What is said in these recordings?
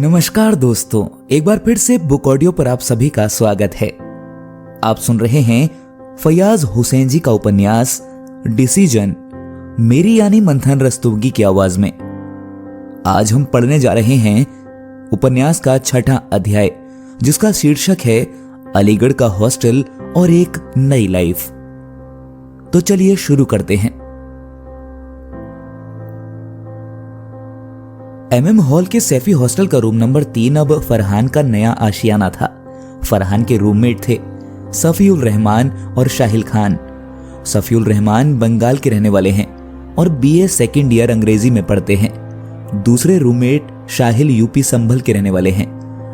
नमस्कार दोस्तों, एक बार फिर से बुक ऑडियो पर आप सभी का स्वागत है। आप सुन रहे हैं फयाज हुसैन जी का उपन्यास डिसीजन, मेरी यानी मंथन रस्तोगी की आवाज में। आज हम पढ़ने जा रहे हैं उपन्यास का छठा अध्याय, जिसका शीर्षक है अलीगढ़ का हॉस्टल और एक नई लाइफ। तो चलिए शुरू करते हैं। एमएम हॉल के सैफी हॉस्टल का रूम नंबर 3 अब फरहान का नया आशियाना था। फरहान के रूममेट थे सफीउल रहमान और शाहिल खान। सफीउल रहमान बंगाल के रहने वाले हैं और बीए सेकंड ईयर अंग्रेजी में पढ़ते हैं। दूसरे रूममेट शाहिल यूपी संभल के रहने वाले हैं।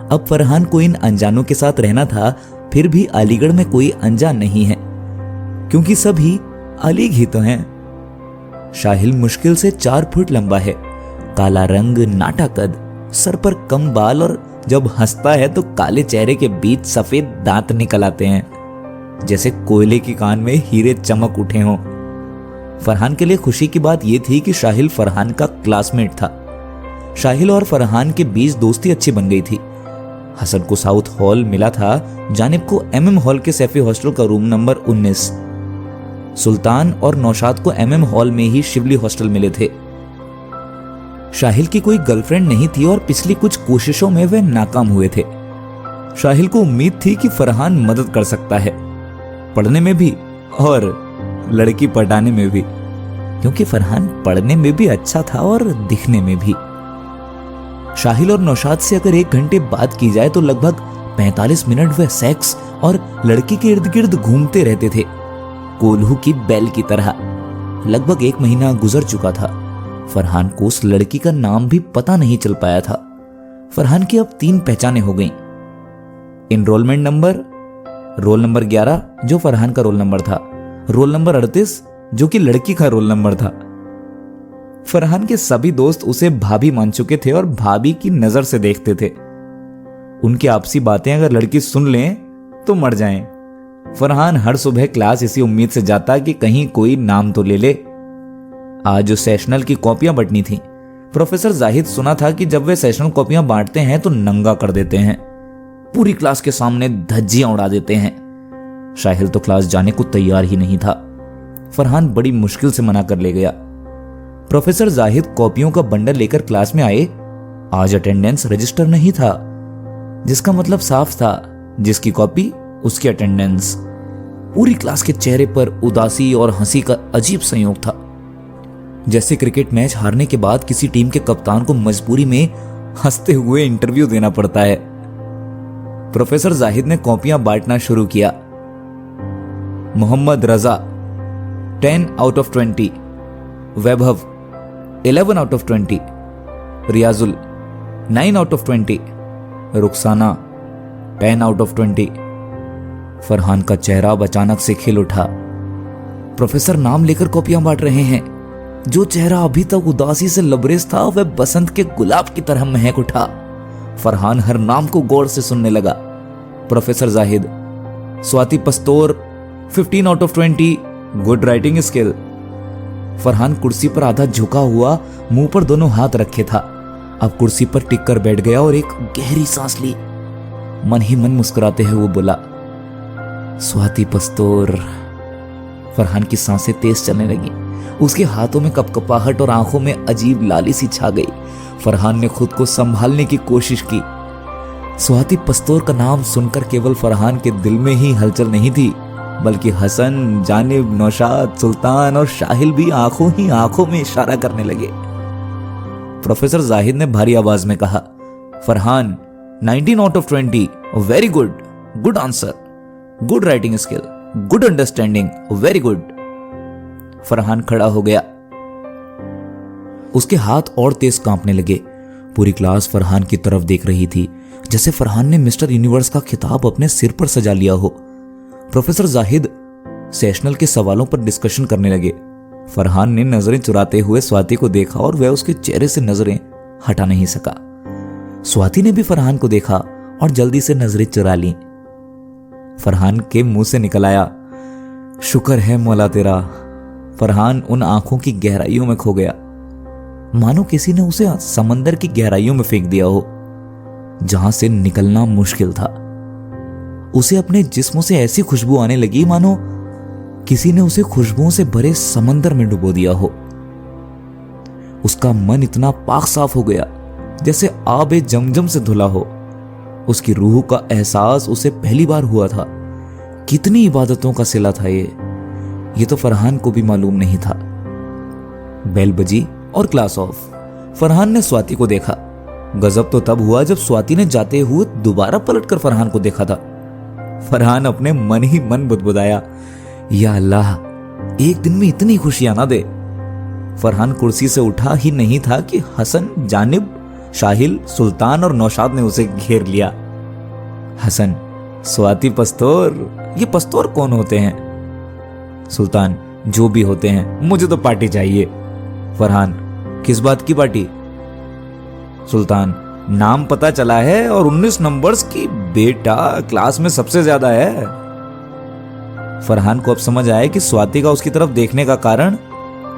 अब फरहान को इन अनजानों के साथ रहना था, फिर भी अलीगढ़ में कोई अनजान नहीं है, क्योंकि सभी अलीग ही तो हैं। शाहिल मुश्किल से 4 फुट लंबा है, काला रंग, नाटा कद, सर पर कम बाल और जब हंसता है तो काले चेहरे के बीच सफेद दांत निकल आते हैं, जैसे कोयले की कान में हीरे चमक उठे हों। फरहान के लिए खुशी की बात यह थी कि शाहिल फरहान का क्लासमेट था। शाहिल और फरहान के बीच दोस्ती अच्छी बन गई थी। हसन को साउथ हॉल मिला था, जानिब को एमएम हॉल के सैफी हॉस्टल का रूम नंबर 19। सुल्तान और नौशाद को एमएम हॉल में ही शिवली हॉस्टल मिले थे। शाहिल की कोई गर्लफ्रेंड नहीं थी और पिछली कुछ कोशिशों में वे नाकाम हुए थे। शाहिल को उम्मीद थी कि फरहान मदद कर सकता है, पढ़ने में भी और लड़की पटाने में भी, क्योंकि फरहान पढ़ने में भी अच्छा था और दिखने में भी। शाहिल और नौशाद से अगर 1 घंटे बात की जाए तो लगभग 45 मिनट वे सेक्स और लड़की के इर्द गिर्द घूमते रहते थे, कोल्हू की बैल की तरह। लगभग 1 महीना गुजर चुका था। फरहान को उस लड़की का नाम भी पता नहीं चल पाया था। फरहान की अब 3 पहचानें हो गईं। इनरोलमेंट नंबर, रोल नंबर 11 जो फरहान का रोल नंबर था, रोल नंबर 38 जो कि लड़की का रोल नंबर था। फरहान के सभी दोस्त उसे भाभी मान चुके थे और भाभी की नजर से देखते थे। उनकी आपसी बातें अगर लड़की सुन लें तो मर जाएं। फरहान हर सुबह क्लास इसी उम्मीद से जाता कि कहीं कोई नाम तो ले ले। आज जो सेशनल की कॉपियां बंटनी थी, प्रोफेसर जाहिद सुना था कि जब वे सेशनल कॉपियां बांटते हैं तो नंगा कर देते हैं, पूरी क्लास के सामने धज्जियां उड़ा देते हैं। शाहिल तो क्लास जाने को तैयार ही नहीं था। फरहान बड़ी मुश्किल से मना कर ले गया। प्रोफेसर जाहिद कॉपियों का बंडल लेकर क्लास में आए। आज अटेंडेंस रजिस्टर नहीं था, जिसका मतलब साफ था, जिसकी कॉपी उसकी अटेंडेंस। पूरी क्लास के चेहरे पर उदासी और हंसी का अजीब संयोग था, जैसे क्रिकेट मैच हारने के बाद किसी टीम के कप्तान को मजबूरी में हंसते हुए इंटरव्यू देना पड़ता है। प्रोफेसर जाहिद ने कॉपियां बांटना शुरू किया। मोहम्मद रजा 10 out of 20, Vaibhav 11 out of 20, Riyazul 9 out of 20, Rukhsana 10 out of 20। Farhan का चेहरा अचानक से खिल उठा। प्रोफेसर नाम लेकर कॉपियां बांट रहे हैं। जो चेहरा अभी तक उदासी से लबरेज था, वह बसंत के गुलाब की तरह महक उठा। फरहान हर नाम को गौर से सुनने लगा। Professor Zahid, Swati Pastor 15 out of 20, good writing skill. Farhan कुर्सी पर आधा झुका हुआ, मुंह पर दोनों हाथ रखे था। अब कुर्सी पर टिक कर बैठ गया और एक गहरी सांस ली। मन ही मन मुस्कुराते हुए वो बोला, स्वाति पस्तोर। फरहान की सांसें तेज चलने लगी। उसके हाथों में कपकपाहट और आंखों में अजीब लाली सी छा गई। फरहान ने खुद को संभालने की कोशिश की। स्वाति पस्तोर का नाम सुनकर केवल फरहान के दिल में ही हलचल नहीं थी, बल्कि हसन, जानिब, नौशाद, सुल्तान और शाहिल भी आंखों ही आंखों में इशारा करने लगे। प्रोफेसर जाहिद ने भारी आवाज में कहा, Farhan 19 out of 20, very good, good answer, good writing skill, good understanding, very good. Farhan खड़ा हो गया। उसके हाथ और तेज कांपने लगे। पूरी क्लास फरहान की तरफ देख रही थी, जैसे फरहान ने मिस्टर यूनिवर्स का खिताब अपने सिर पर सजा लिया हो। प्रोफेसर जाहिद सेशनल के सवालों पर डिस्कशन करने लगे। फरहान ने नजरें चुराते हुए स्वाति को देखा और वह उसके चेहरे से नजरें हटा नहीं सका। स्वाति ने भी फरहान को देखा और जल्दी से नजरें चुरा ली। फरहान के मुंह से निकल आया, शुक्र है मौला तेरा। फरहान उन आंखों की गहराइयों में खो गया, मानो किसी ने उसे समंदर की गहराइयों में फेंक दिया हो। जहां से निकलना मुश्किल था। उसे अपने जिस्म से ऐसी खुशबू आने लगी मानो किसी ने उसे खुशबुओं से भरे समंदर में डुबो दिया हो। उसका मन इतना पाक साफ हो गया जैसे आबे जमजम से धुला हो। उसकी रूह का एहसास उसे पहली बार हुआ था। कितनी इबादतों का सिला था ये तो फरहान को भी मालूम नहीं था। बेल बजी और क्लास ऑफ। फरहान ने स्वाति को देखा। गजब तो तब हुआ जब स्वाति ने जाते हुए दोबारा पलटकर फरहान को देखा था। फरहान अपने मन ही मन बुदबुदाया, या अल्लाह, एक दिन में इतनी खुशियां ना दे। फरहान कुर्सी से उठा ही नहीं था कि हसन, जानिब, शाहिल, सुल्तान और नौशाद ने उसे घेर लिया। हसन, स्वाति पस्तौर, ये पस्तौर कौन होते हैं? सुल्तान, जो भी होते हैं, मुझे तो पार्टी चाहिए। फरहान, किस बात की पार्टी? सुल्तान, नाम पता चला है और 19 नंबर्स की बेटा क्लास में सबसे ज्यादा है। फरहान को अब समझ आया कि स्वाति का उसकी तरफ देखने का कारण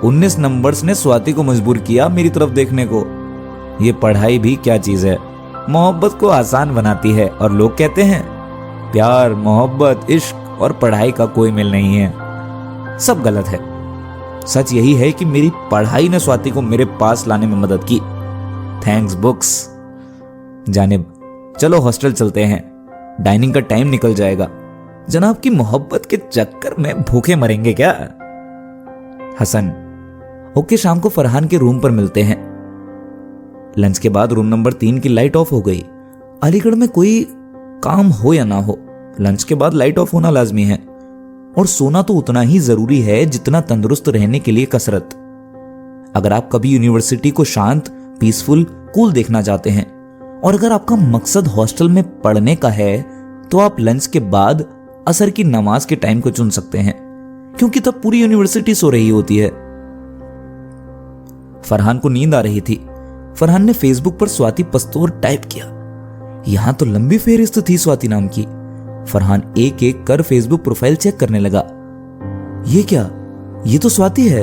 19 नंबर्स ने स्वाति को मजबूर किया मेरी तरफ देखने को। ये पढ़ाई भी क्या चीज है, मोहब्बत को आसान बनाती है और लोग कहते हैं प्यार, मोहब्बत, इश्क और पढ़ाई का कोई मेल नहीं है। सब गलत है। सच यही है कि मेरी पढ़ाई ने स्वाति को मेरे पास लाने में मदद की। Thanks books. जानिब, चलो हॉस्टल चलते हैं, डाइनिंग का टाइम निकल जाएगा। जनाब की मोहब्बत के चक्कर में भूखे मरेंगे क्या? हसन, ओके, शाम को फरहान के रूम पर मिलते हैं। लंच के बाद रूम नंबर 3 की लाइट ऑफ हो गई। अलीगढ़ में कोई काम हो या ना हो, लंच के बाद लाइट ऑफ होना लाजमी है। और सोना तो उतना ही जरूरी है जितना तंदुरुस्त रहने के लिए कसरत। अगर आप कभी यूनिवर्सिटी को शांत, पीसफुल, कूल देखना चाहते हैं और अगर आपका मकसद हॉस्टल में पढ़ने का है तो आप लंच के बाद असर की नमाज के टाइम को चुन सकते हैं, क्योंकि तब पूरी यूनिवर्सिटी सो रही होती है। फरहान को नींद आ रही थी। फरहान ने फेसबुक पर स्वाति पस्तौर टाइप किया। यहां तो लंबी फेहरिस्त थी स्वाति नाम की। फरहान एक एक कर फेसबुक प्रोफाइल चेक करने लगा। ये क्या, ये तो स्वाति है।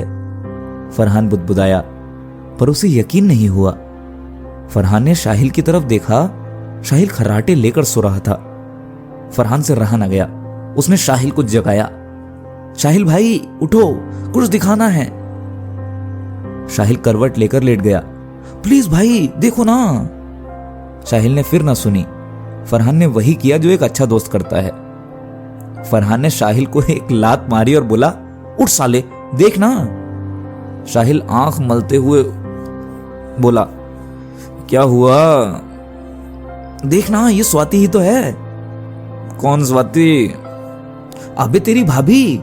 फरहान बुदबुदाया, पर उसे यकीन नहीं हुआ। फरहान ने शाहिल की तरफ देखा। शाहिल खर्राटे लेकर सो रहा था। फरहान से रहा न गया। उसने शाहिल को जगाया। शाहिल भाई उठो, कुछ दिखाना है। शाहिल करवट लेकर लेट गया। प्लीज भाई देखो ना। शाहिल ने फिर ना सुनी। फरहान ने वही किया जो एक अच्छा दोस्त करता है। फरहान ने शाहिल को एक लात मारी और बोला, उठ साले, देख ना। शाहिल आंख मलते हुए बोला, क्या हुआ? देखना, ये स्वाति ही तो है। कौन स्वाति? अबे तेरी भाभी।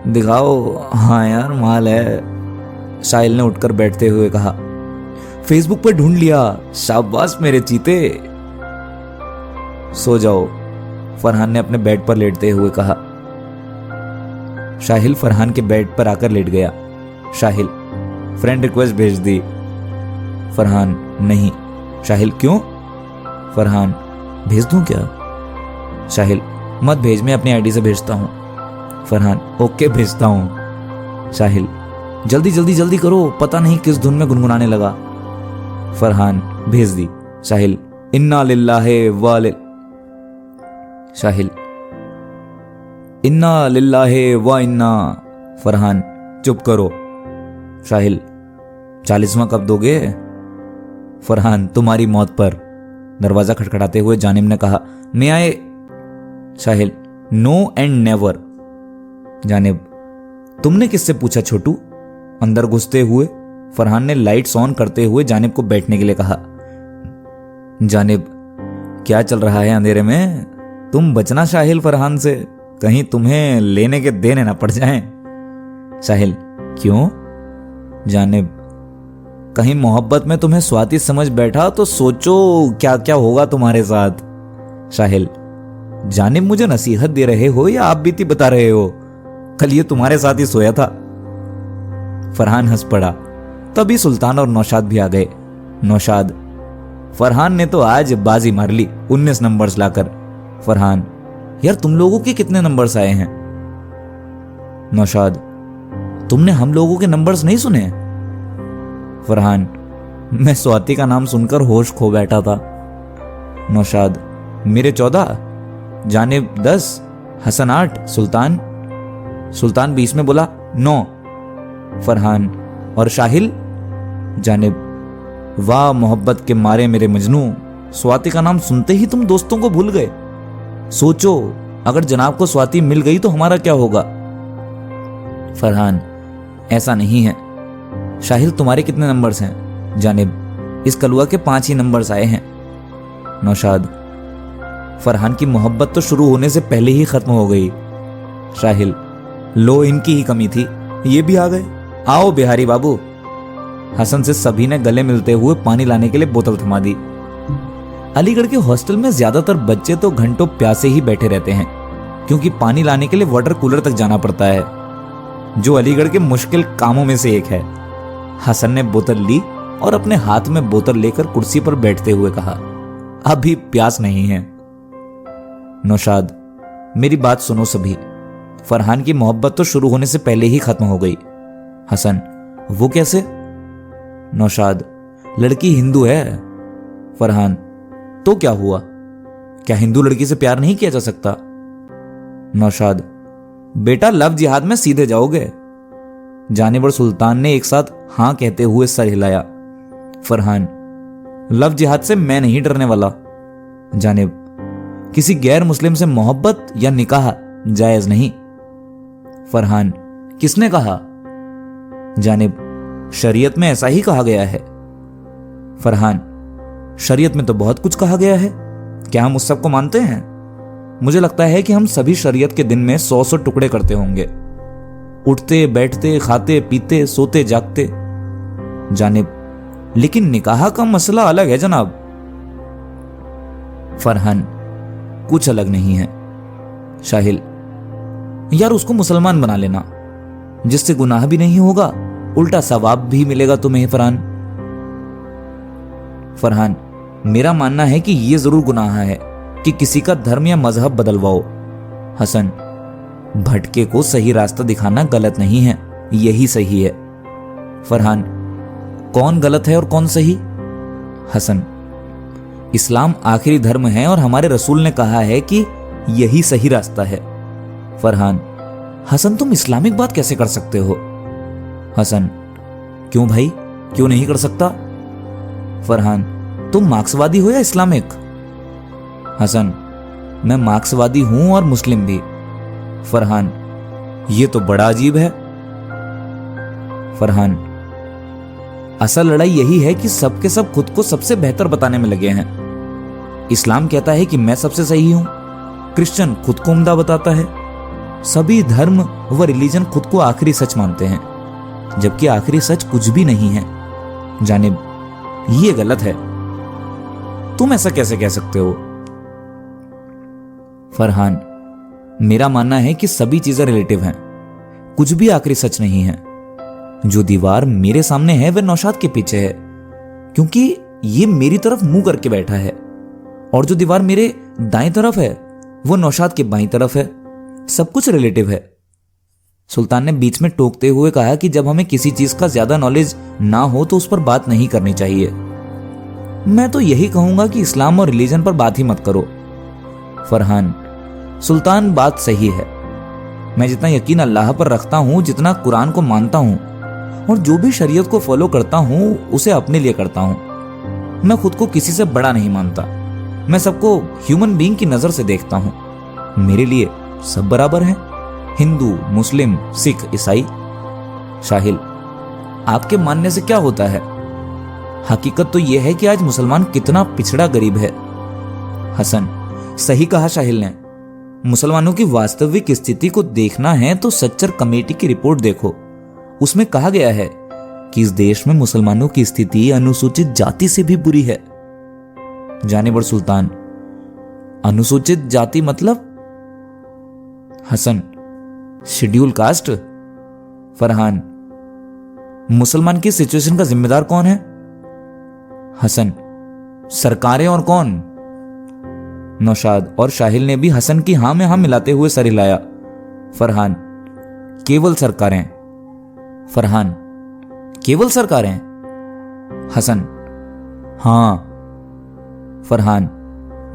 दिखाओ। हाँ यार, माल है। शाहिल ने उठकर बैठते हुए कहा। फेसबुक पर ढूंढ लिया, शाबाश मेरे चीते। सो जाओ, फरहान ने अपने बेड पर लेटते हुए कहा। शाहिल फरहान के बेड पर आकर लेट गया। शाहिल, फ्रेंड रिक्वेस्ट भेज दी। फरहान, नहीं। शाहिल, क्यों? फरहान, भेज दूं क्या? शाहिल, मत भेज, मैं अपनी आईडी से भेजता हूं। फरहान, ओके भेजता हूं। शाहिल, जल्दी जल्दी जल्दी करो, पता नहीं किस धुन में गुनगुनाने लगा। फरहान, भेज दी। शाहिल, इन्ना लिल्लाहि व शाहिल, इन्ना लिल्लाहि व इन्ना। फरहान, चुप करो। शाहिल, 40वां कब दोगे? फरहान, तुम्हारी मौत पर। दरवाजा खटखटाते हुए जानिब ने कहा, मैं आए। Shahil, no and never. Janib, तुमने किससे पूछा छोटू? अंदर घुसते हुए फरहान ने लाइट्स ऑन करते हुए जानिब को बैठने के लिए कहा। जानिब, क्या चल रहा है अंधेरे में? तुम बचना शाहिल फरहान से, कहीं तुम्हें लेने के देने ना पड़ जाएं। शाहिल, क्यों? जानिब, कहीं मोहब्बत में तुम्हें स्वाति समझ बैठा तो सोचो क्या क्या होगा तुम्हारे साथ। शाहिल, जानिब मुझे नसीहत दे रहे हो या आप बीती बता रहे हो? कल ये तुम्हारे साथ ही सोया था। फरहान हंस पड़ा। तभी सुल्तान और नौशाद भी आ गए। नौशाद, फरहान ने तो आज बाजी मार ली 19 नंबर्स लाकर। फरहान, यार तुम लोगों के कितने नंबर्स आए हैं? नौशाद, तुमने हम लोगों के नंबर्स नहीं सुने? फरहान, मैं स्वाति का नाम सुनकर होश खो बैठा था। नौशाद, मेरे 14, जानिब 10, हसन 8, सुल्तान बीच में बोला 9। फरहान, और शाहिल? जानिब, वाह मोहब्बत के मारे मेरे मजनू, स्वाति का नाम सुनते ही तुम दोस्तों को भूल गए। सोचो अगर जनाब को स्वाति मिल गई तो हमारा क्या होगा। फरहान, ऐसा नहीं है। शाहिल, तुम्हारे कितने नंबर्स हैं? जानिब, इस कलुआ के 5 ही नंबर्स आए हैं। नौशाद, फरहान की मोहब्बत तो शुरू होने से पहले ही खत्म हो गई। शाहिल, लो इनकी ही कमी थी, ये भी आ गए। आओ बिहारी बाबू। हसन से सभी ने गले मिलते हुए पानी लाने के लिए बोतल थमा दी। अलीगढ़ के हॉस्टल में ज्यादातर बच्चे तो घंटों प्यासे ही बैठे रहते हैं, क्योंकि पानी लाने के लिए वाटर कूलर तक जाना पड़ता है, जो अलीगढ़ के मुश्किल कामों में से एक है। हसन ने बोतल ली और अपने हाथ में बोतल लेकर कुर्सी पर बैठते हुए कहा, अभी प्यास नहीं है। नौशाद, मेरी बात सुनो सभी, फरहान की मोहब्बत तो शुरू होने से पहले ही खत्म हो गई। हसन, वो कैसे? नौशाद, लड़की हिंदू है। फरहान, तो क्या हुआ? क्या हिंदू लड़की से प्यार नहीं किया जा सकता? नौशाद, बेटा लव जिहाद में सीधे जाओगे। जानिब और सुल्तान ने एक साथ हां कहते हुए सर हिलाया। फरहान, लव जिहाद से मैं नहीं डरने वाला। जानिब, किसी गैर मुस्लिम से मोहब्बत या निकाह जायज नहीं। फरहान, किसने कहा? जानिब, शरीयत में ऐसा ही कहा गया है। फरहान, शरीयत में तो बहुत कुछ कहा गया है, क्या हम उस सब को मानते हैं? मुझे लगता है कि हम सभी शरीयत के दिन में 100 टुकड़े करते होंगे, उठते बैठते खाते पीते सोते जागते। जानिब, लेकिन निकाह का मसला अलग है जनाब। फरहान, कुछ अलग नहीं है। शाहिल, यार उसको मुसलमान बना लेना, जिससे गुनाह भी नहीं होगा, उल्टा सवाब भी मिलेगा तुम्हें। फरहान, मेरा मानना है कि यह जरूर गुनाह है कि किसी का धर्म या मजहब बदलवाओ। हसन, भटके को सही रास्ता दिखाना गलत नहीं है, यही सही है। फरहान, कौन गलत है और कौन सही? हसन, इस्लाम आखिरी धर्म है और हमारे रसूल ने कहा है कि यही सही रास्ता है। फरहान, हसन तुम इस्लामिक बात कैसे कर सकते हो? हसन, क्यों भाई, क्यों नहीं कर सकता? फरहान, तुम मार्क्सवादी हो या इस्लामिक? हसन, मैं मार्क्सवादी हूं और मुस्लिम भी। फरहान, ये तो बड़ा अजीब है। फरहान, असल लड़ाई यही है कि सबके सब खुद को सबसे बेहतर बताने में लगे हैं। इस्लाम कहता है कि मैं सबसे सही हूं, क्रिश्चियन खुद को उम्दा बताता है, सभी धर्म व रिलीजन खुद को आखिरी सच मानते हैं, जबकि आखिरी सच कुछ भी नहीं है। जानिब, ये गलत है, तुम ऐसा कैसे कह सकते हो? फरहान, मेरा मानना है कि सभी चीजें रिलेटिव हैं, कुछ भी आखिरी सच नहीं है। जो दीवार मेरे सामने है वह नौशाद के पीछे है, क्योंकि ये मेरी तरफ मुंह करके बैठा है, और जो दीवार मेरे दाएं तरफ है वो नौशाद के बाईं तरफ है। सब कुछ रिलेटिव है। सुल्तान ने बीच में टोकते हुए कहा कि जब हमें किसी चीज का ज्यादा नॉलेज ना हो तो उस पर बात नहीं करनी चाहिए। मैं तो यही कहूंगा कि इस्लाम और रिलीजन पर बात ही मत करो। फरहान, सुल्तान बात सही है, मैं जितना यकीन अल्लाह पर रखता हूं, जितना कुरान को मानता हूं और जो भी शरीयत को फॉलो करता हूं उसे अपने लिए करता हूं। मैं खुद को किसी से बड़ा नहीं मानता, मैं सबको ह्यूमन बीइंग की नजर से देखता हूं। मेरे लिए सब बराबर हैं, हिंदू मुस्लिम सिख ईसाई। शाहिल, आपके मानने से क्या होता है? हकीकत तो यह है कि आज मुसलमान कितना पिछड़ा गरीब है। हसन, सही कहा शाहिल ने, मुसलमानों की वास्तविक स्थिति को देखना है तो सच्चर कमेटी की रिपोर्ट देखो, उसमें कहा गया है कि इस देश में मुसलमानों की स्थिति अनुसूचित जाति से भी बुरी है। जानिब और सुल्तान, अनुसूचित जाति मतलब? Hasan, schedule caste. फरहान, मुसलमान की सिचुएशन का जिम्मेदार कौन है? हसन, सरकारें और कौन? नौशाद और शाहिल ने भी हसन की हां में हां मिलाते हुए सर हिलाया। फरहान, केवल सरकारें। फरहान, केवल सरकारें? हसन, हां। फरहान,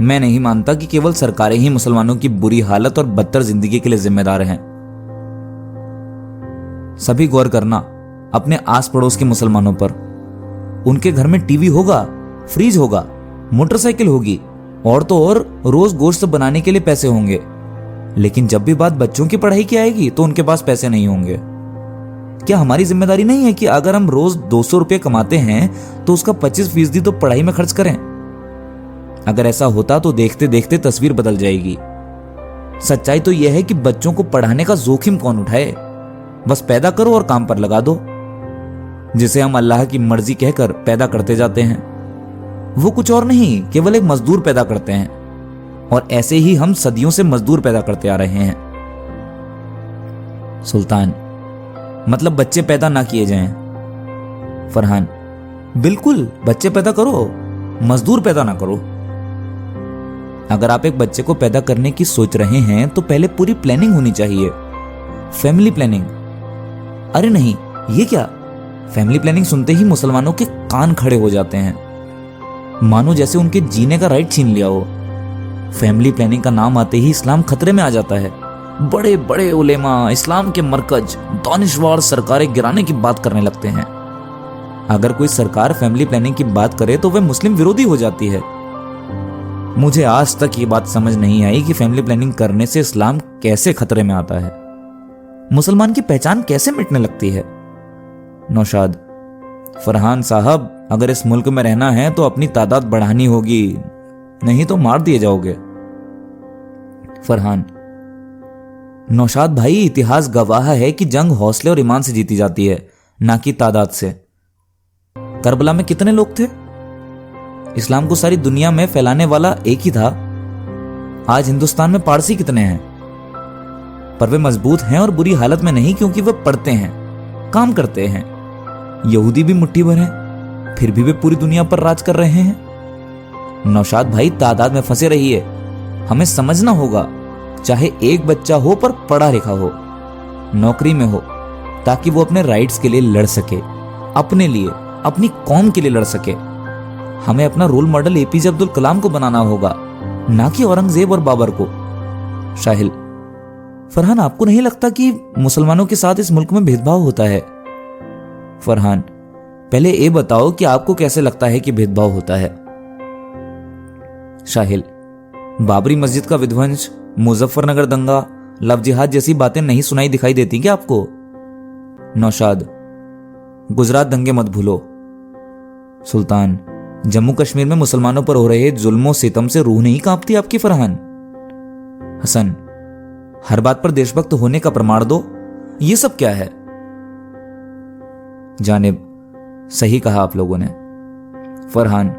मैं नहीं मानता कि केवल सरकारें ही मुसलमानों की बुरी हालत और बदतर जिंदगी के लिए जिम्मेदार हैं। सभी गौर करना अपने आस पड़ोस के मुसलमानों पर। उनके घर में टीवी होगा, फ्रिज होगा, मोटरसाइकिल होगी और तो और रोज गोश्त बनाने के लिए पैसे होंगे, लेकिन जब भी बात बच्चों की पढ़ाई की आएगी तो उनके पास पैसे नहीं होंगे। क्या हमारी जिम्मेदारी नहीं है कि अगर हम रोज 200 रुपये कमाते हैं तो उसका 25% तो पढ़ाई में खर्च करें? अगर ऐसा होता तो देखते देखते तस्वीर बदल जाएगी। सच्चाई तो यह है कि बच्चों को पढ़ाने का जोखिम कौन उठाए? बस पैदा करो और काम पर लगा दो, जिसे हम अल्लाह की मर्जी कहकर पैदा करते जाते हैं। वो कुछ और नहीं, केवल एक मजदूर पैदा करते हैं, और ऐसे ही हम सदियों से मजदूर पैदा करते आ रहे हैं। सुल्तान, मतलब बच्चे पैदा ना किए जाएं। फरहान, बिल्कुल, बच्चे पैदा करो, मजदूर पैदा ना करो। अगर आप एक बच्चे को पैदा करने की सोच रहे हैं तो पहले पूरी प्लानिंग होनी चाहिए, फैमिली प्लानिंग। अरे नहीं, ये क्या? फैमिली प्लानिंग सुनते ही मुसलमानों के कान खड़े हो जाते हैं, मानो जैसे उनके जीने का राइट छीन लिया हो। फैमिली प्लानिंग का नाम आते ही इस्लाम खतरे में आ जाता है। बड़े बड़े उलेमा, इस्लाम के मरकज, दानिशवार सरकारें गिराने की बात करने लगते हैं। अगर कोई सरकार फैमिली प्लानिंग की बात करे तो वह मुस्लिम विरोधी हो जाती है। मुझे आज तक ये बात समझ नहीं आई कि फैमिली प्लानिंग करने से इस्लाम कैसे खतरे में आता है, मुसलमान की पहचान कैसे मिटने लगती है। नौशाद, फरहान साहब, अगर इस मुल्क में रहना है तो अपनी तादाद बढ़ानी होगी, नहीं तो मार दिए जाओगे। फरहान, नौशाद भाई, इतिहास गवाह है कि जंग हौसले और ईमान से जीती जाती है, ना कि तादाद से। करबला में कितने लोग थे? इस्लाम को सारी दुनिया में फैलाने वाला एक ही था। आज हिंदुस्तान में पारसी कितने हैं? पर वे मजबूत हैं और बुरी हालत में नहीं, क्योंकि वे पढ़ते हैं, काम करते हैं। यहूदी भी मुट्ठी भर हैं, फिर भी वे पूरी दुनिया पर राज कर रहे हैं। नौशाद भाई, तादाद में फंसे रहिए, हमें समझना होगा, चाहे एक बच्चा हो पर पढ़ा लिखा हो, नौकरी में हो, ताकि वो अपने राइट्स के लिए लड़ सके, अपने लिए, अपनी कौम के लिए लड़ सके। हमें अपना role model APJ Abdul Kalam को बनाना होगा, ना कि औरंगजेब और बाबर को। शाहिल, फरहान, आपको नहीं लगता कि मुसलमानों के साथ इस मुल्क में भेदभाव होता है? फरहान, पहले ये बताओ कि आपको कैसे लगता है कि भेदभाव होता है? शाहिल, बाबरी मस्जिद का विध्वंस, मुजफ्फरनगर दंगा, लव जिहाद जैसी बातें नहीं सुनाई दिखाई देती क्या आपको? नौशाद, गुजरात दंगे मत भूलो। सुल्तान, जम्मू कश्मीर में मुसलमानों पर हो रहे जुल्मों सितम से रूह नहीं कांपती आपकी? फरहान। हसन, हर बात पर देशभक्त होने का प्रमाण दो, ये सब क्या है? जानिब, सही कहा आप लोगों ने। फरहान,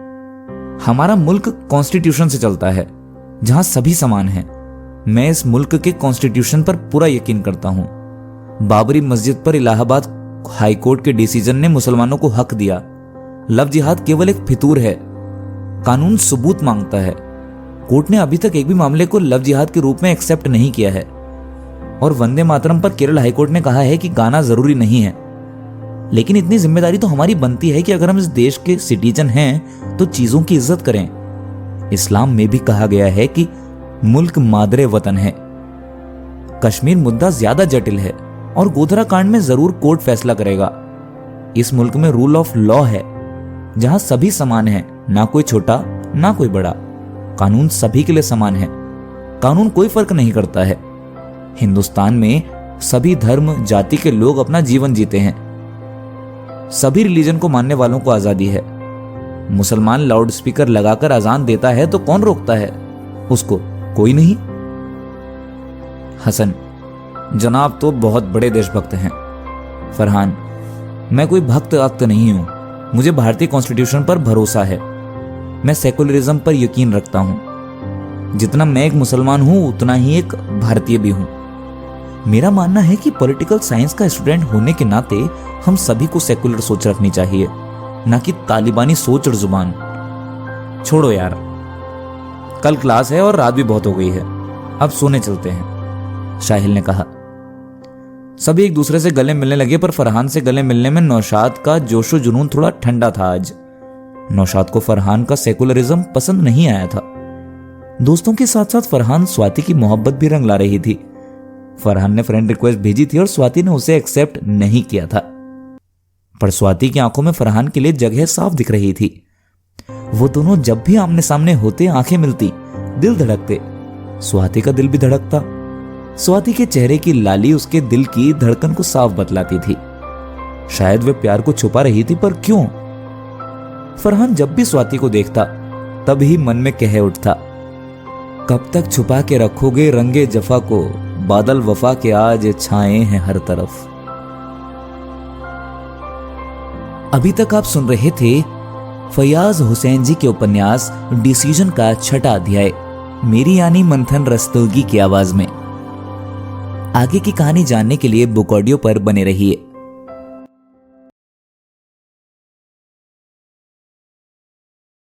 हमारा मुल्क कॉन्स्टिट्यूशन से चलता है, जहां सभी समान हैं। मैं इस मुल्क के कॉन्स्टिट्यूशन पर पूरा यकीन करता हूं। बाबरी मस्जिद पर इलाहाबाद हाईकोर्ट के डिसीजन ने मुसलमानों को हक दिया। लव जिहाद केवल एक फितूर है, कानून सबूत मांगता है। कोर्ट ने अभी तक एक भी मामले को लव जिहाद के रूप में एक्सेप्ट नहीं किया है। और वंदे मातरम पर केरल हाईकोर्ट ने कहा है कि गाना जरूरी नहीं है। लेकिन इतनी जिम्मेदारी तो हमारी बनती है कि अगर हम इस देश के सिटीजन हैं तो चीजों की इज्जत करें। इस्लाम में भी कहा गया है कि मुल्क मादरे वतन है। कश्मीर मुद्दा ज्यादा जटिल है और गोधरा कांड में जरूर कोर्ट फैसला करेगा। इस मुल्क में रूल ऑफ लॉ है, जहां सभी समान हैं, ना कोई छोटा ना कोई बड़ा। कानून सभी के लिए समान है, कानून कोई फर्क नहीं करता है। हिंदुस्तान में सभी धर्म जाति के लोग अपना जीवन जीते हैं। सभी रिलीजन को मानने वालों को आजादी है। मुसलमान लाउड स्पीकर लगाकर अजान देता है तो कौन रोकता है उसको? कोई नहीं। हसन, जनाब तो बहुत बड़े देशभक्त हैं। फरहान, मैं कोई भक्त अक्त नहीं हूं, मुझे भारतीय कॉन्स्टिट्यूशन पर भरोसा है। मैं सेकुलरिज्म पर यकीन रखता हूं। जितना मैं एक मुसलमान हूं उतना ही एक भारतीय भी हूं। मेरा मानना है कि पॉलिटिकल साइंस का स्टूडेंट होने के नाते हम सभी को सेकुलर सोच रखनी चाहिए, ना कि तालिबानी सोच और जुबान। छोड़ो यार, कल क्लास है और रात भी बहुत हो गई है, अब सोने चलते हैं, शाहिल ने कहा। सभी एक दूसरे से गले मिलने लगे, पर फरहान से गले मिलने में नौशाद का जोशो जुनून थोड़ा ठंडा था आज। नौशाद को फरहान का सेकुलरिज्म पसंद नहीं आया था। दोस्तों के साथ साथ फरहान स्वाति की मोहब्बत भी रंग ला रही थी। फरहान ने फ्रेंड रिक्वेस्ट भेजी थी और स्वाति ने उसे एक्सेप्ट नहीं किया था, पर स्वाति की आंखों में फरहान के लिए जगह साफ दिख रही थी। वो दोनों जब भी आमने सामने होते, आंखें मिलती, दिल धड़कते। स्वाति का दिल भी धड़कता। स्वाति के चेहरे की लाली उसके दिल की धड़कन को साफ बतलाती थी। शायद वे प्यार को छुपा रही थी, पर क्यों? फरहान जब भी स्वाति को देखता तब ही मन में कह उठता, कब तक छुपा के रखोगे रंगे जफा को, बादल वफा के आज छाए हैं हर तरफ। अभी तक आप सुन रहे थे फयाज हुसैन जी के उपन्यास डिसीजन का 6वां अध्याय, मेरी यानी मंथन रस्तोगी की आवाज में। आगे की कहानी जानने के लिए बुक ऑडियो पर बने रहिए।